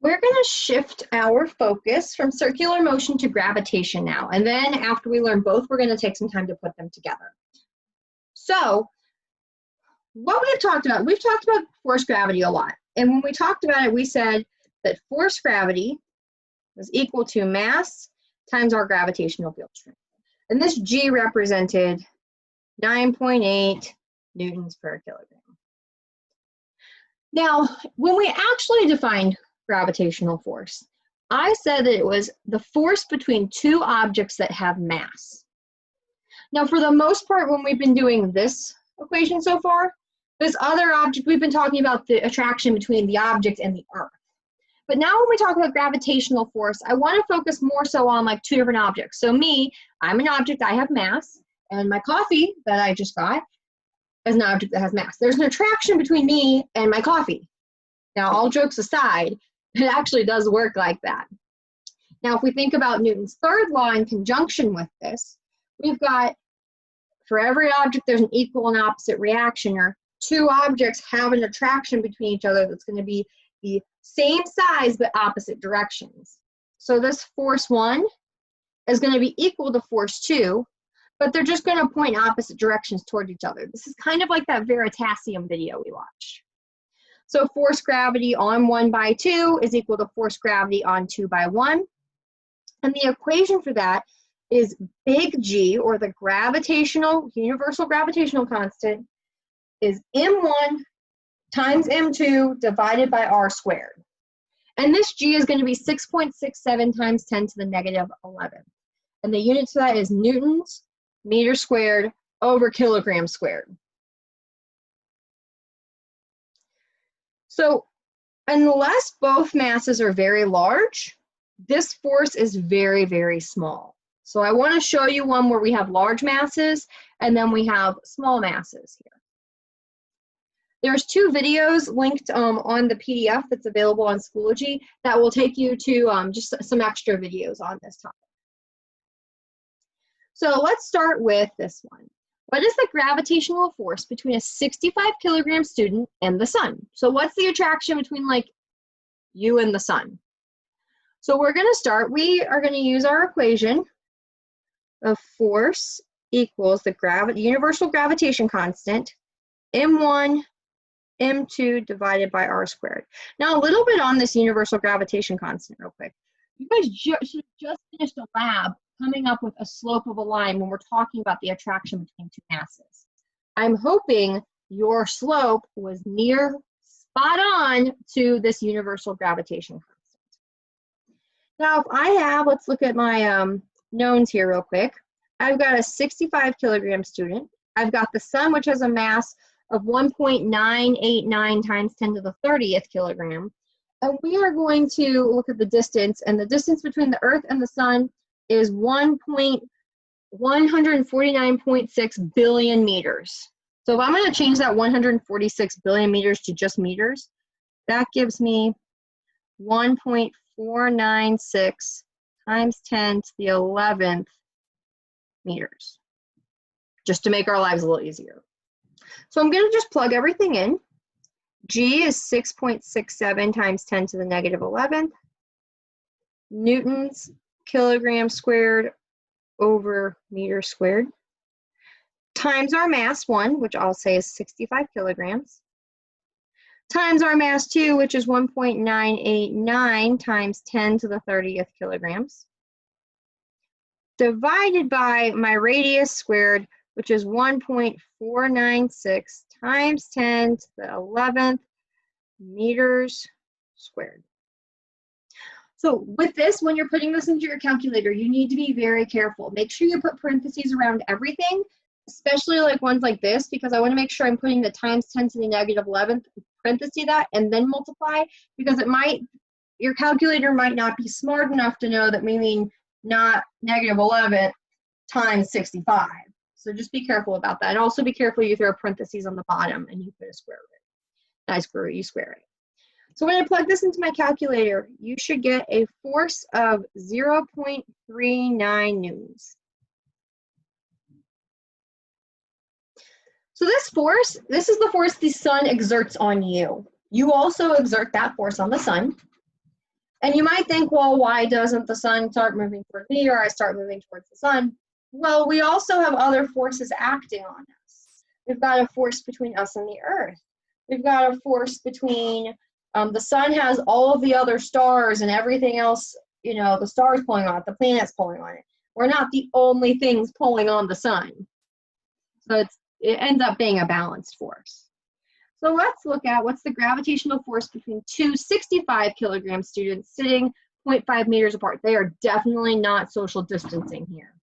We're going to shift our focus from circular motion to gravitation now. And then after we learn both, we're going to take some time to put them together. So what we've talked about force gravity a lot. And when we talked about it, we said that force gravity was equal to mass times our gravitational field strength. And this G represented 9.8 newtons per kilogram. Now, when we actually defined gravitational force, I said that it was the force between two objects that have mass. Now, for the most part, when we've been doing this equation so far, this other object, we've been talking about the attraction between the object and the Earth. But now when we talk about gravitational force, I want to focus more so on like two different objects. So me, I'm an object, I have mass, and my coffee that I just got is an object that has mass. There's an attraction between me and my coffee. Now, all jokes aside, it actually does work like that. Now, if we think about Newton's third law in conjunction with this, we've got for every object, there's an equal and opposite reaction, or two objects have an attraction between each other that's going to be the same size but opposite directions. So this force 1 is going to be equal to force 2, but they're just going to point in opposite directions toward each other. This is kind of like that Veritasium video we watched. So force gravity on 1/2 is equal to force gravity on 2/1. And the equation for that is big G, or the universal gravitational constant, is m1 times m2 divided by r squared. And this G is going to be 6.67 times 10 to the negative 11. And the unit for that is newtons meter squared over kilogram squared. So unless both masses are very large, this force is very, very small. So I want to show you one where we have large masses and then we have small masses here. There's two videos linked on the PDF that's available on Schoology that will take you to just some extra videos on this topic. So let's start with this one. What is the gravitational force between a 65 kilogram student and the sun? So what's the attraction between like you and the sun? So we're going to start, we are going to use our equation of force equals the universal gravitation constant, m1 m2 divided by r squared. Now a little bit on this universal gravitation constant real quick. You guys should have just finished a lab coming up with a slope of a line when we're talking about the attraction between two masses. I'm hoping your slope was near spot on to this universal gravitation constant. Now if I have, let's look at my knowns here real quick. I've got a 65 kilogram student. I've got the sun, which has a mass of 1.989 times 10 to the 30th kilogram. And we are going to look at the distance, and the distance between the Earth and the sun is 149.6 billion meters. So if I'm going to change that 146 billion meters to just meters, that gives me 1.496 times 10 to the 11th meters, just to make our lives a little easier. So I'm going to just plug everything in. G is 6.67 times 10 to the negative 11th. Newtons kilogram squared over meter squared. Times our mass 1, which I'll say is 65 kilograms. Times our mass 2, which is 1.989 times 10 to the 30th kilograms. Divided by my radius squared, which is 1.496 times 10 to the 11th meters squared. So with this, when you're putting this into your calculator, you need to be very careful. Make sure you put parentheses around everything, especially like ones like this, because I want to make sure I'm putting the times 10 to the negative 11th, parenthesis that, and then multiply, because your calculator might not be smart enough to know that we mean not negative 11 times 65. So just be careful about that. And also be careful you throw parentheses on the bottom and you put a square root. Not square root, you square it. So when I plug this into my calculator, you should get a force of 0.39 newtons. So this is the force the sun exerts on you. You also exert that force on the sun. And you might think, well, why doesn't the sun start moving towards me or I start moving towards the sun? Well, we also have other forces acting on us. We've got a force between us and the earth. We've got a force between, the sun has all of the other stars and everything else, you know, the stars pulling on it, the planets pulling on it. We're not the only things pulling on the sun. So it ends up being a balanced force. So let's look at what's the gravitational force between two 65-kilogram students sitting 0.5 meters apart. They are definitely not social distancing here.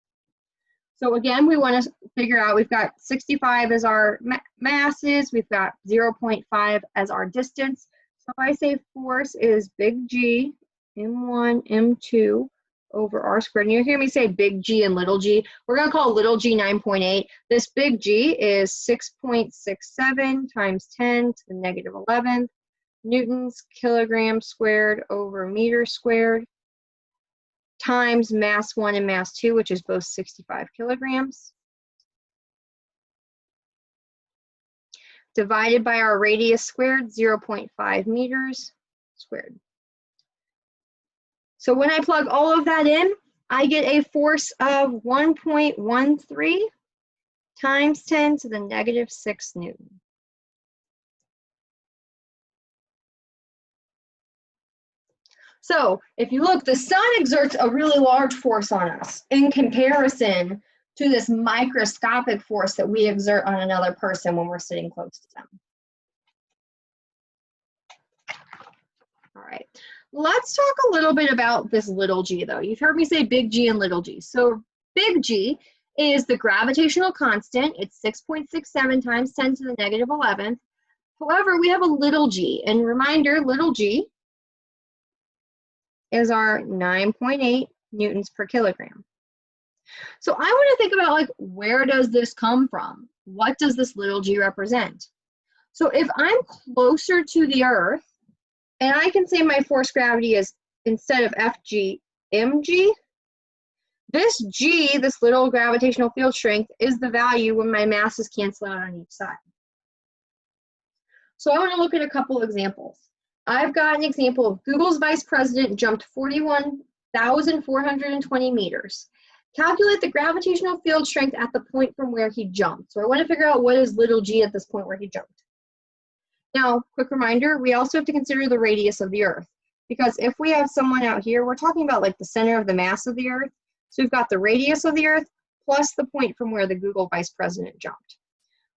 So again, we want to figure out, we've got 65 as our masses, we've got 0.5 as our distance. So if I say force is big G, M1, M2, over R squared. And you hear me say big G and little g. We're going to call little g 9.8. This big G is 6.67 times 10 to the negative 11th newtons kilograms squared over meter squared times mass 1 and mass 2, which is both 65 kilograms, divided by our radius squared, 0.5 meters squared. So when I plug all of that in, I get a force of 1.13 times 10 to the negative 6 Newton. So if you look, the sun exerts a really large force on us in comparison to this microscopic force that we exert on another person when we're sitting close to them. All right. Let's talk a little bit about this little g, though. You've heard me say big G and little g. So big G is the gravitational constant. It's 6.67 times 10 to the negative 11th. However, we have a little g. And reminder, little g is our 9.8 newtons per kilogram. So I want to think about, like, where does this come from? What does this little g represent? So if I'm closer to the Earth, and I can say my force gravity is, instead of Fg, mg. This g, this little gravitational field strength, is the value when my masses cancel out on each side. So I want to look at a couple examples. I've got an example of Google's vice president jumped 41,420 meters. Calculate the gravitational field strength at the point from where he jumped. So I want to figure out what is little g at this point where he jumped. Now, quick reminder, we also have to consider the radius of the Earth, because if we have someone out here, we're talking about like the center of the mass of the Earth. So we've got the radius of the Earth plus the point from where the Google vice president jumped.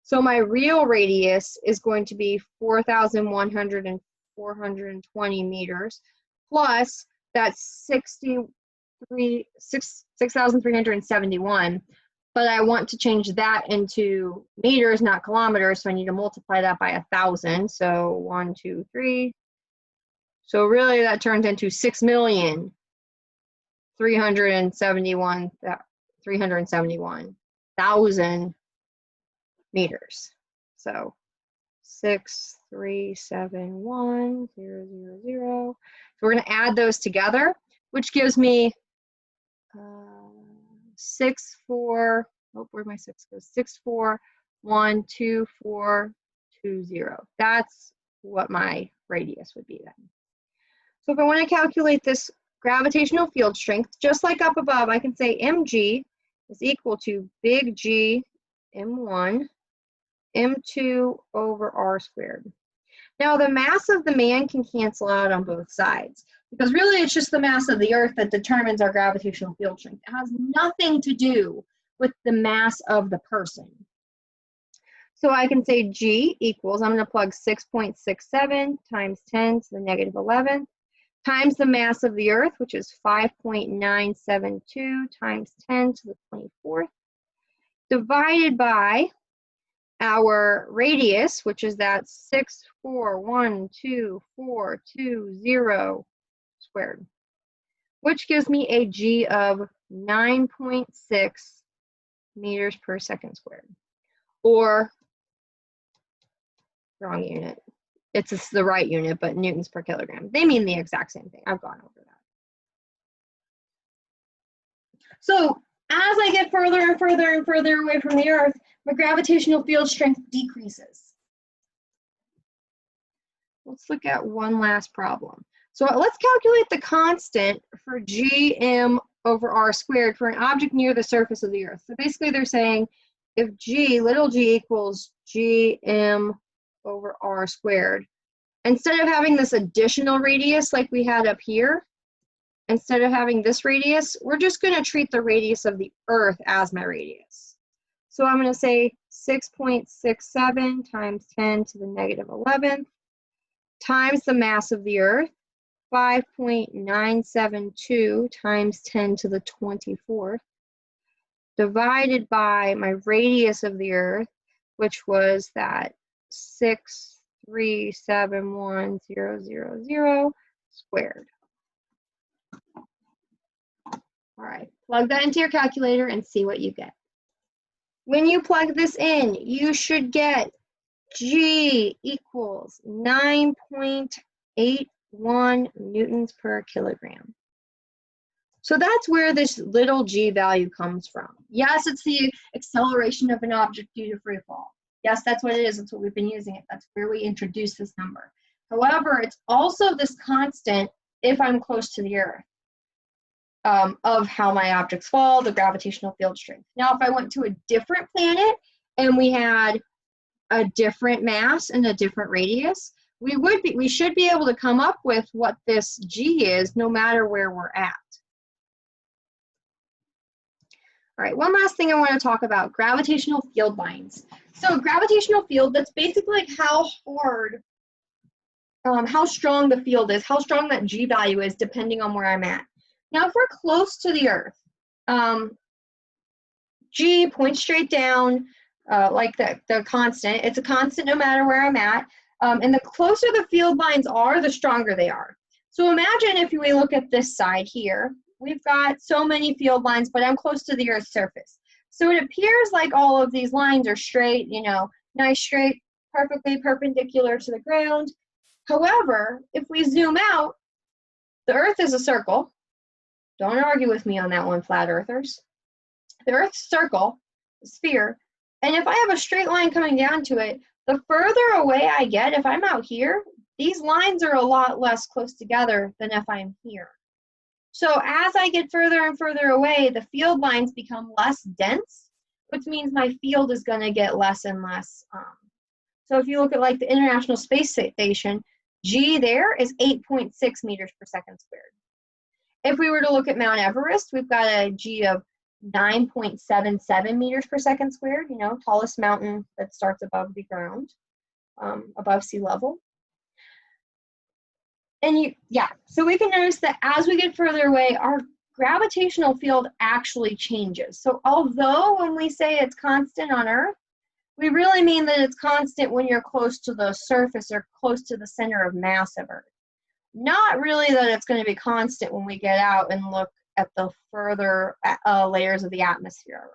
So my real radius is going to be 4,320 meters plus that's 6,371. But I want to change that into meters, not kilometers, so I need to multiply that by 1,000. So 1, 2, 3. So really that turns into 371,000 meters. So 6,371,000. So we're going to add those together, which gives me 641,2420. That's what my radius would be then. So if I want to calculate this gravitational field strength, just like up above, I can say mg is equal to big G m1 m2 over r squared. Now the mass of the man can cancel out on both sides, because really it's just the mass of the Earth that determines our gravitational field strength. It has nothing to do with the mass of the person. So I can say G equals, I'm going to plug 6.67 times 10 to the negative 11th times the mass of the Earth, which is 5.972 times 10 to the 24th, divided by our radius, which is that 641,2420 squared, which gives me a G of 9.6 meters per second squared. Or, wrong unit. It's the right unit, but newtons per kilogram. They mean the exact same thing. I've gone over that. So as I get further and further and further away from the Earth, my gravitational field strength decreases. Let's look at one last problem. So let's calculate the constant for gm over r squared for an object near the surface of the Earth. So basically they're saying if g, little g equals gm over r squared, instead of having this additional radius like we had up here, instead of having this radius, we're just going to treat the radius of the Earth as my radius. So I'm going to say 6.67 times 10 to the negative 11th times the mass of the Earth, 5.972 times 10 to the 24th, divided by my radius of the Earth, which was that 6371000 squared. All right, plug that into your calculator and see what you get. When you plug this in, you should get G equals 9.81 newtons per kilogram. So that's where this little g value comes from. Yes, it's the acceleration of an object due to free fall. Yes, that's what it is. That's what we've been using it. That's where we introduce this number. However, it's also this constant if I'm close to the Earth. Of how my objects fall, the gravitational field strength. Now, if I went to a different planet and we had a different mass and a different radius, we should be able to come up with what this g is no matter where we're at. All right, one last thing I want to talk about, gravitational field lines. So gravitational field, that's basically like how hard, how strong the field is, how strong that g value is depending on where I'm at. Now, if we're close to the Earth, G points straight down like the constant. It's a constant no matter where I'm at. And the closer the field lines are, the stronger they are. So imagine if we look at this side here, we've got so many field lines, but I'm close to the Earth's surface. So it appears like all of these lines are straight, you know, nice, straight, perfectly perpendicular to the ground. However, if we zoom out, the Earth is a circle. Don't argue with me on that one, flat earthers. The Earth's circle, a sphere, and if I have a straight line coming down to it, the further away I get, if I'm out here, these lines are a lot less close together than if I'm here. So as I get further and further away, the field lines become less dense, which means my field is going to get less and less. So if you look at like the International Space Station, G there is 8.6 meters per second squared. If we were to look at Mount Everest, we've got a G of 9.77 meters per second squared, you know, tallest mountain that starts above the ground, above sea level. And so we can notice that as we get further away, our gravitational field actually changes. So although when we say it's constant on Earth, we really mean that it's constant when you're close to the surface or close to the center of mass of Earth. Not really that it's going to be constant when we get out and look at the further layers of the atmosphere.